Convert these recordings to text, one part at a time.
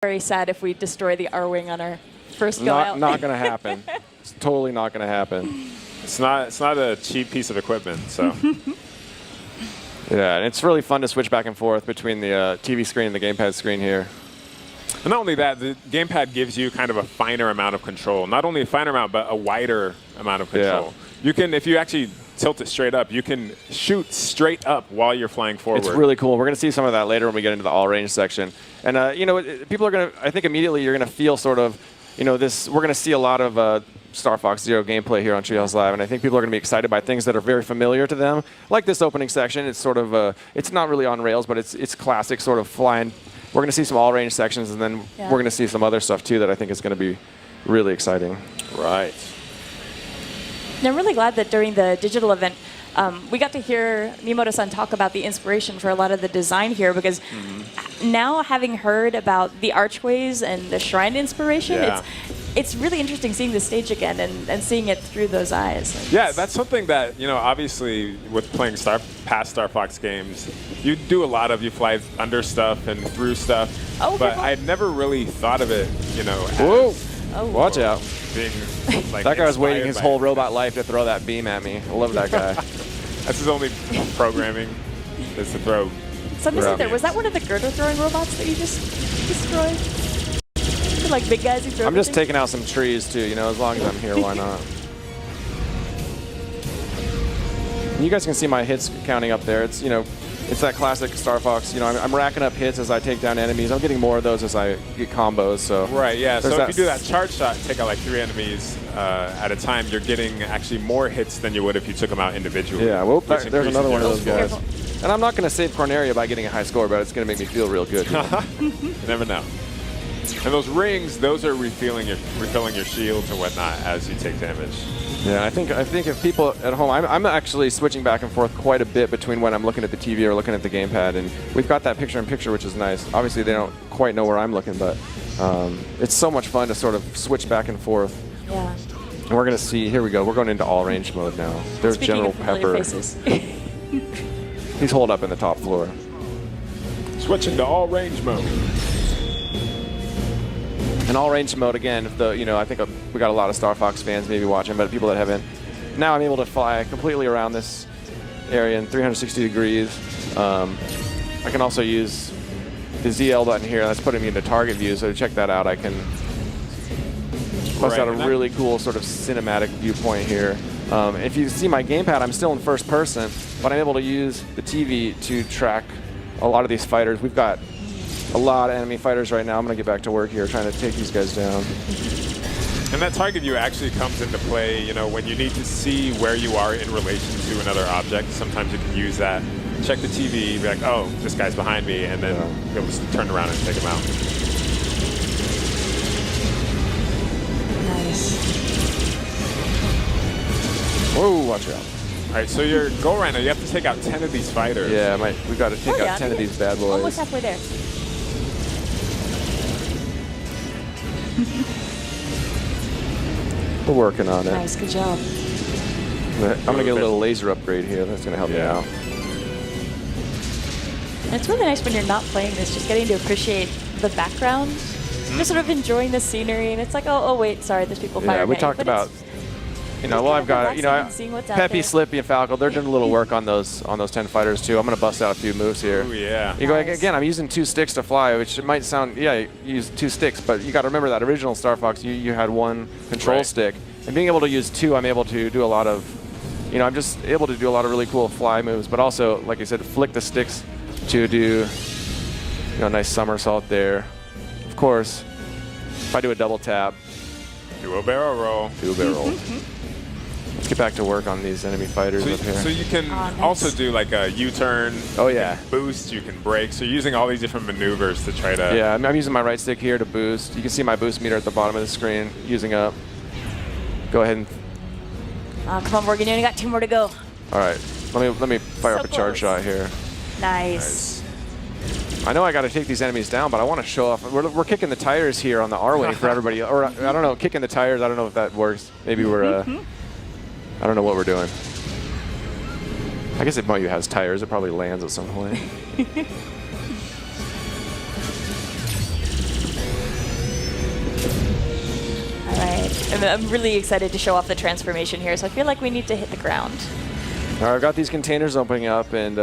very sad if we destroy the R-Wing on our first go out. Not going to happen. It's totally not going to happen. It's not a cheap piece of equipment, so. Yeah, and it's really fun to switch back and forth between the TV screen and the gamepad screen here. And not only that, the gamepad gives you kind of a finer amount of control. Not only a finer amount, but a wider amount of control. Yeah. You can, if you actually tilt it straight up, you can shoot straight up while you're flying forward. It's really cool. We're going to see some of that later when we get into the all-range section. And, you know, people are going to, I think immediately you're going to feel sort of, you know, this, we're going to see a lot of Star Fox Zero gameplay here on Treehouse Live, and I think people are going to be excited by things that are very familiar to them. Like this opening section, it's sort of, it's not really on rails, but it's classic sort of flying. We're going to see some all-range sections, and then we're going to see some other stuff too that I think is going to be really exciting. Right. And I'm really glad that during the digital event, we got to hear Miyamoto-san talk about the inspiration for a lot of the design here, because now having heard about the archways and the shrine inspiration, it's really interesting seeing the stage again and seeing it through those eyes. Like yeah, that's something that, you know, obviously with playing past Star Fox games, you do a lot of, you fly under stuff and through stuff, but I had never really thought of it, you know, as Watch out. being like That guy was waiting his whole it. robot life to throw that beam at me. I love that guy. That's his only programming, is to throw. Something like that. Was that one of the girder throwing robots that you just destroyed? Like big guys who throw I'm just taking out some trees too, you know, as long as I'm here, why not? And you guys can see my hits counting up there. It's, you know, it's that classic Star Fox. You know, I'm racking up hits as I take down enemies. I'm getting more of those as I get combos. So right, yeah. So if you do that charge shot, take out like 3 enemies at a time, you're getting actually more hits than you would if you took them out individually. Yeah, well, there's another one of those guys. Careful. And I'm not going to save Corneria by getting a high score, but it's going to make me feel real good. You never know. And those rings, those are refilling your shields and whatnot as you take damage. Yeah, I think if people at home, I'm actually switching back and forth quite a bit between when I'm looking at the TV or looking at the gamepad, and we've got that picture-in-picture, which is nice. Obviously, they don't quite know where I'm looking, but it's so much fun to sort of switch back and forth. Yeah. And we're going to see, here we go, we're going into all-range mode now. There's Speaking General of familiar Pepper. faces. He's holed up in the top floor. Switching to all-range mode. In all-range mode, again, you know, I think we got a lot of Star Fox fans maybe watching, but people that haven't. Now I'm able to fly completely around this area in 360 degrees. I can also use the ZL button here. That's putting me into target view, so to check that out, I can bust out a really cool sort of cinematic viewpoint here. If you see my gamepad, I'm still in first person, but I'm able to use the TV to track a lot of these fighters. We've got a lot of enemy fighters right now. I'm going to get back to work here trying to take these guys down. And that target view actually comes into play, you know, when you need to see where you are in relation to another object. Sometimes you can use that. Check the TV, be like, oh, this guy's behind me, and then be able to turn around and take him out. Nice. Whoa, watch out. All right, so your goal right now, you have to take out 10 of these fighters. Yeah, we've got to take out 10 of these bad boys. Almost halfway there. We're working on it. Nice, good job. I'm going to get a little laser upgrade here. That's going to help me out. And it's really nice when you're not playing this, just getting to appreciate the background. Just sort of enjoying the scenery, and it's like, oh wait, sorry, there's people firing. Yeah, we talked about, you know, well, I've got, you know, Peppy, Slippy, and Falco. They're doing a little work on those 10 fighters too. I'm going to bust out a few moves here. Ooh, yeah. You go again. I'm using 2 sticks to fly, which might sound, yeah, you use 2 sticks, but you got to remember that original Star Fox, you had 1 control stick, and being able to use 2, I'm able to do a lot of, you know, I'm just able to do a lot of really cool fly moves, but also, like I said, flick the sticks to do, you know, a nice somersault there. Of course, if I do a double tap, do a barrel roll. Do a barrel roll. Let's get back to work on these enemy fighters up here. So you can also do like a U-turn. Oh yeah. You can boost. You can brake. So you're using all these different maneuvers to try to. Yeah, I'm using my right stick here to boost. You can see my boost meter at the bottom of the screen. Using up. Go ahead and. Come on, Morgan. You only got 2 more to go. All right. Let me fire up a charge shot here. Nice. I know I got to take these enemies down, but I want to show off. We're kicking the tires here on the R-Wing for everybody. Or I don't know, kicking the tires. I don't know if that works. Maybe we're. I don't know what we're doing. I guess if Moyu has tires, it probably lands at some point. And I'm really excited to show off the transformation here, so I feel like we need to hit the ground. All right, I got these containers opening up, and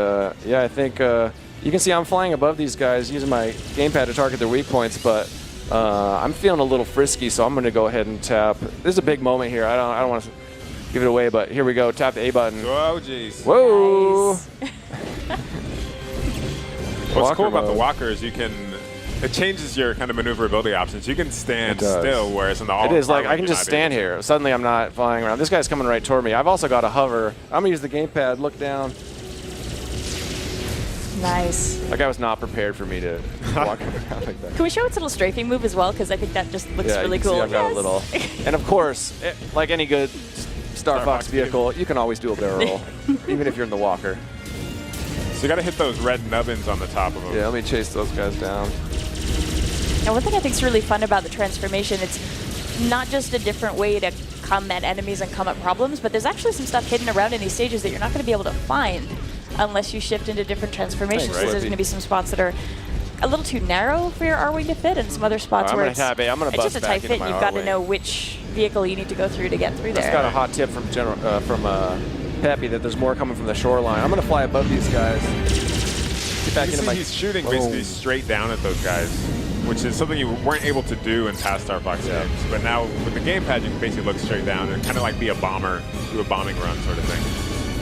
yeah, I think you can see I'm flying above these guys using my gamepad to target their weak points, but I'm feeling a little frisky, so I'm going to go ahead and tap. This is a big moment here. I don't want to give it away, but here we go. Tap the A button. Oh, jeez. Whoa! Nice. What's cool about the mode. walker is it changes your kind of maneuverability options. You can stand still, whereas in the It is like I can you're just not stand able here. Suddenly I'm not flying around. This guy's coming right toward me. I've also got a hover. I'm gonna use the gamepad, look down. Nice. That guy was not prepared for me to walk around like that. Can we show its little strafing move as well? Because I think that just looks Yeah, really you can cool. see I've got a little. And of course, like any good Star Fox vehicle, you can always do a barrel roll, even if you're in the walker. So you got to hit those red nubbins on the top of them. Yeah, let me chase those guys down. And one thing I think is really fun about the transformation, it's not just a different way to come at enemies and come at problems, but there's actually some stuff hidden around in these stages that you're not going to be able to find unless you shift into different transformations. Thanks, So there's Slippy. going to be some spots that are a little too narrow for your R-Wing to fit, and some other spots I'm where gonna it's, tab A. I'm gonna it's bust just a back tight into fit, my and you've got to R-Wing. know which vehicle you need to go through to get through Just there. got a hot tip from Peppy that there's more coming from the shoreline. I'm gonna fly above these guys. Get back You into see my. he's shooting Boom. basically straight down at those guys, which is something you weren't able to do in past Star Fox games. But now with the gamepad, you can basically look straight down and kind of like be a bomber, do a bombing run sort of thing.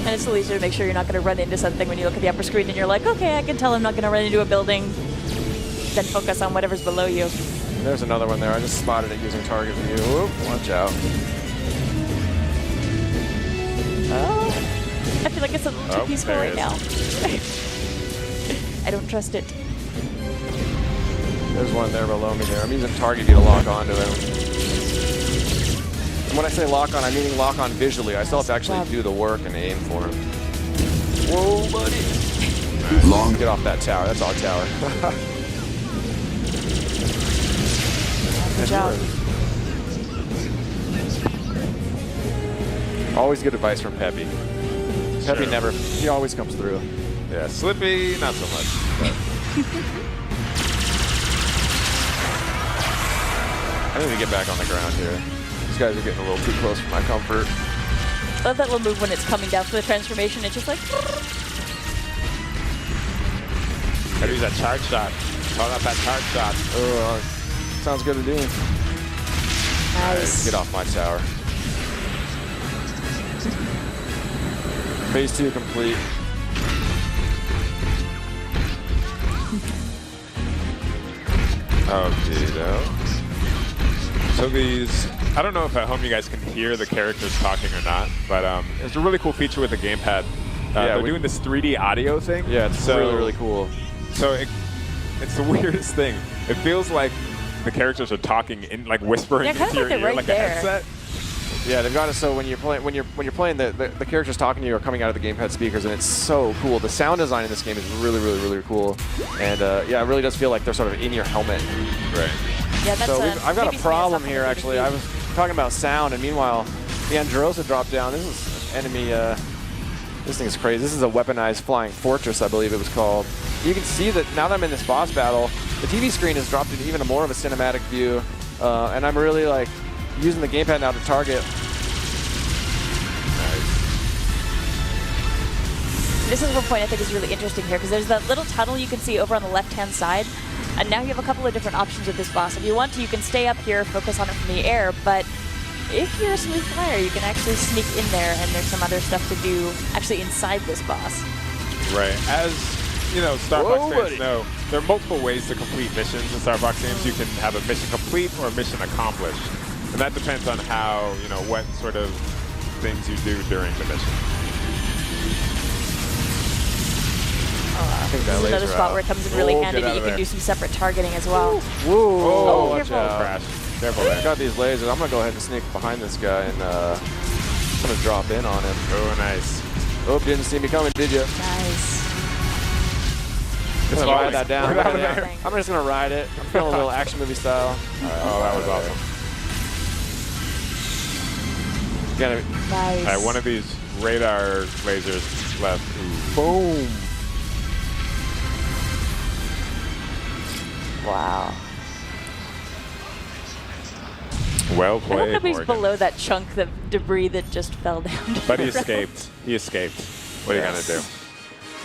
And it's a little easier to make sure you're not going to run into something when you look at the upper screen and you're like, okay, I can tell I'm not going to run into a building. Then focus on whatever's below you. There's another one there. I just spotted it using target view. Whoop, watch out. Oh, I feel like it's a little too Oh, peaceful there right it now. I don't trust it. There's one there below me there. I'm using target view to lock onto him. And when I say lock on, I'm meaning lock on visually. I still have to actually do the work and aim for him. Whoa, buddy. Get off that tower. That's our tower. Good job. Always good advice from Peppy. Peppy Sure. he always comes through. Yeah, Slippy, not so much. I need to get back on the ground here. These guys are getting a little too close for my comfort. I love that little move when it's coming down for the transformation. It's just like, Gotta use that charge shot. Call out that charge shot. Sounds good to do. nice. Get off my tower. Phase 2 complete. Oh, so these, I don't know if at home you guys can hear the characters talking or not, but it's a really cool feature with the gamepad. They're doing this 3D audio thing. Yeah, it's really, really cool. So it's the weirdest thing. It feels like the characters are talking in, like whispering Yeah, kind into of your like they're ear, right like there. a headset. Yeah, they've got it so when you're playing, the characters talking to you are coming out of the gamepad speakers, and it's so cool. The sound design in this game is really, really, really cool, and yeah, it really does feel like they're sort of in your helmet. Right. Yeah, that's So maybe I've got a something problem that's here, not actually. gonna I be was talking about sound, and meanwhile, the Androsa dropped down. This is enemy. This thing is crazy. This is a weaponized flying fortress, I believe it was called. You can see that now that I'm in this boss battle, the TV screen has dropped into even more of a cinematic view, and I'm really like using the gamepad now to target. This is one point I think is really interesting here, because there's that little tunnel you can see over on the left-hand side, and now you have a couple of different options with this boss. If you want to, you can stay up here, focus on it from the air, but if you're a smooth flyer, you can actually sneak in there, and there's some other stuff to do actually inside this boss. Right. As you know, Star Whoa, Fox buddy. fans know, there are multiple ways to complete missions in Star Fox games. You can have a mission complete or a mission accomplished, and that depends on how, you know, what sort of things you do during the mission. I think that This is another laser spot out. where it comes in really Oh, handy get that out you of can there. do some separate targeting as well. Whoa! Oh, Watch careful. out. Crash. Careful I there. got these lasers. I'm gonna go ahead and sneak behind this guy, and I'm gonna drop in on him. Oh, nice. Oh, didn't see me coming, did you? Nice. I'm gonna ride that down. Get out of Yeah. there. I'm just gonna ride it. I'm feeling a little action movie style. Oh, that was awesome. Gotta, Nice. All right, one of these radar lasers left. Ooh. boom. Wow. Well I hope played, nobody's Morgan. below that chunk of debris that just fell down. to But he the ground. escaped. He escaped. What are you going to do?